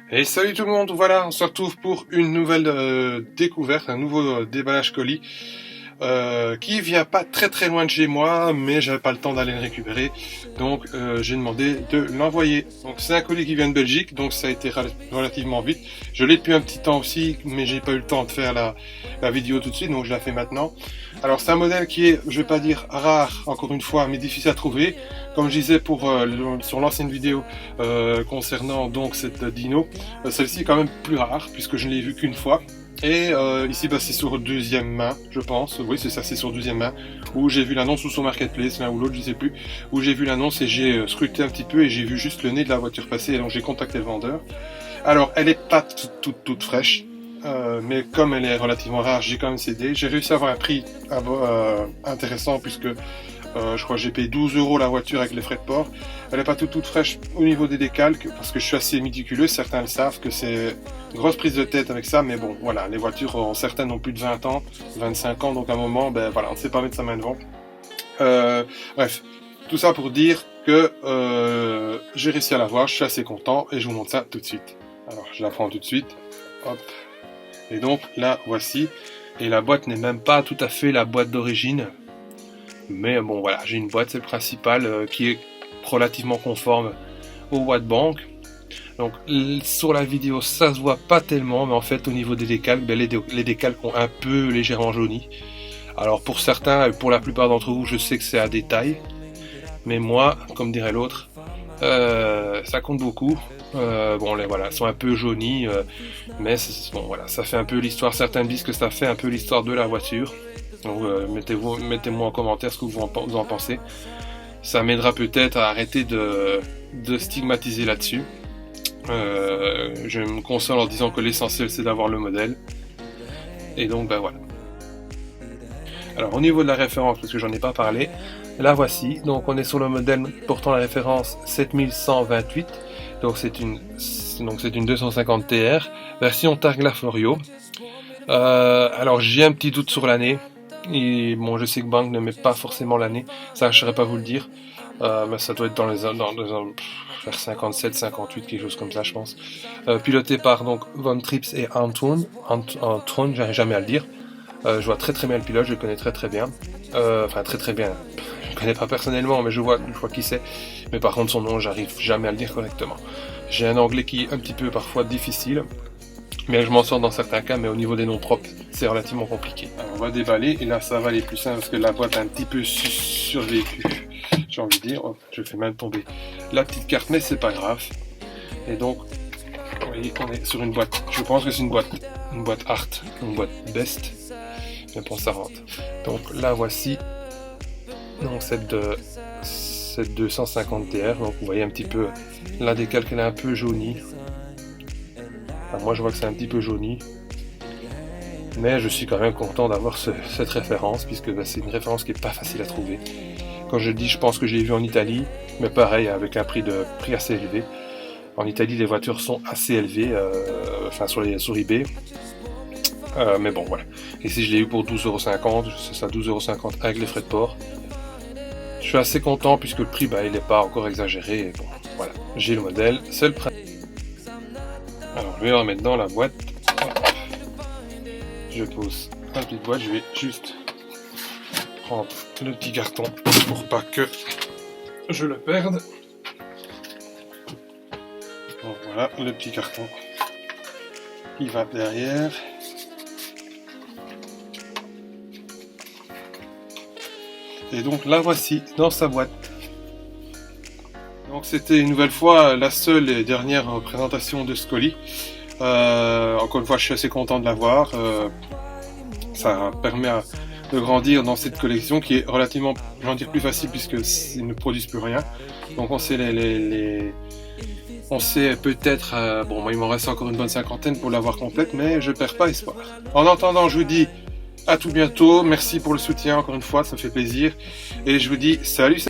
Et salut tout le monde, voilà, on se retrouve pour une nouvelle découverte, un nouveau déballage colis qui vient pas très très loin de chez moi, mais j'avais pas le temps d'aller le récupérer, donc j'ai demandé de l'envoyer. Donc c'est un colis qui vient de Belgique, donc ça a été relativement vite. Je l'ai depuis un petit temps aussi, mais j'ai pas eu le temps de faire la vidéo tout de suite, donc je la fais maintenant. Alors c'est un modèle qui est, je vais pas dire rare, encore une fois, mais difficile à trouver. Comme je disais sur l'ancienne vidéo concernant donc cette Dino, celle-ci est quand même plus rare puisque je ne l'ai vue qu'une fois. Et ici c'est sur deuxième main, je pense. Oui, c'est ça, c'est sur deuxième main, où j'ai vu l'annonce ou sur Marketplace, l'un ou l'autre, je sais plus, où j'ai vu l'annonce et j'ai scruté un petit peu et j'ai vu juste le nez de la voiture passer, et donc j'ai contacté le vendeur. Alors elle est pas toute fraîche, mais comme elle est relativement rare, j'ai quand même cédé. J'ai réussi à avoir un prix intéressant puisque je crois que j'ai payé 12 € la voiture avec les frais de port. Elle n'est pas toute fraîche au niveau des décalques, parce que je suis assez méticuleux. Certains le savent que c'est une grosse prise de tête avec ça, mais bon, voilà, les voitures, certaines ont plus de 20 ans, 25 ans, donc à un moment, ben voilà, on ne sait pas mettre sa main devant. Bref, tout ça pour dire que j'ai réussi à l'avoir, je suis assez content, et je vous montre ça tout de suite. Alors, je la prends tout de suite, hop, et donc la voici, et la boîte n'est même pas tout à fait la boîte d'origine. Mais bon voilà, j'ai une boîte, c'est le principal, qui est relativement conforme au Wattbank. Donc sur la vidéo ça se voit pas tellement, mais en fait au niveau des décalques, les décalques ont un peu légèrement jauni. Alors pour certains, pour la plupart d'entre vous, je sais que c'est un détail, mais moi, comme dirait l'autre, ça compte beaucoup. Bon, voilà, sont un peu jaunis, mais bon voilà, ça fait un peu l'histoire. Certains disent que ça fait un peu l'histoire de la voiture. Donc mettez-moi en commentaire ce que vous en pensez. Ça m'aidera peut-être à arrêter de stigmatiser là-dessus. Je me console en disant que l'essentiel c'est d'avoir le modèle. Et donc ben voilà. Alors au niveau de la référence, parce que j'en ai pas parlé, la voici. Donc on est sur le modèle portant la référence 7128. Donc c'est une 250 TR, version Targa Florio. Alors j'ai un petit doute sur l'année. Et bon, je sais que Bank ne met pas forcément l'année, ça je saurais pas vous le dire, mais ça doit être dans vers 57, 58, quelque chose comme ça, je pense. Piloté par donc Von Trips et Antoine, j'arrive jamais à le dire. Je vois très très bien le pilote, je le connais très très bien. Enfin très bien. Je le connais pas personnellement, mais je vois qui c'est. Mais par contre son nom, j'arrive jamais à le dire correctement. J'ai un anglais qui est un petit peu parfois difficile. Mais je m'en sors dans certains cas, mais au niveau des noms propres, c'est relativement compliqué. Alors on va déballer, et là ça va aller plus simple parce que la boîte a un petit peu survécu. J'ai envie de dire, oh, je fais même tomber la petite carte, mais c'est pas grave. Et donc, vous voyez qu'on est sur une boîte. Je pense que c'est une boîte Art, une boîte Best. Mais bon, ça rentre. Donc la voici. Donc cette 250 TR. Donc vous voyez un petit peu la décalque, elle est un peu jaunie. Enfin, moi je vois que c'est un petit peu jauni, mais je suis quand même content d'avoir cette référence, puisque c'est une référence qui est pas facile à trouver. Quand je dis, je pense que j'ai vu en Italie, mais pareil, avec un prix assez élevé. En Italie, les voitures sont assez élevées, enfin sur eBay. Mais bon, voilà. Ici, je l'ai eu pour 12,50 €, c'est ça, 12,50 € avec les frais de port. Je suis assez content, puisque le prix, il n'est pas encore exagéré. Et bon, voilà, j'ai le modèle, c'est le prix. Alors je vais la remettre dans la boîte. Je pose la petite boîte, je vais juste prendre le petit carton pour pas que je le perde. Donc voilà le petit carton qui va derrière. Et donc la voici dans sa boîte. Donc c'était une nouvelle fois la seule et dernière présentation de ce colis. Encore une fois, je suis assez content de l'avoir. Ça permet de grandir dans cette collection qui est relativement, j'en dire, plus facile puisqu'ils ne produisent plus rien. Donc on sait on sait peut-être, bon moi il m'en reste encore une bonne cinquantaine pour l'avoir complète, mais je perds pas espoir. En attendant, je vous dis à tout bientôt. Merci pour le soutien encore une fois, ça fait plaisir. Et je vous dis salut.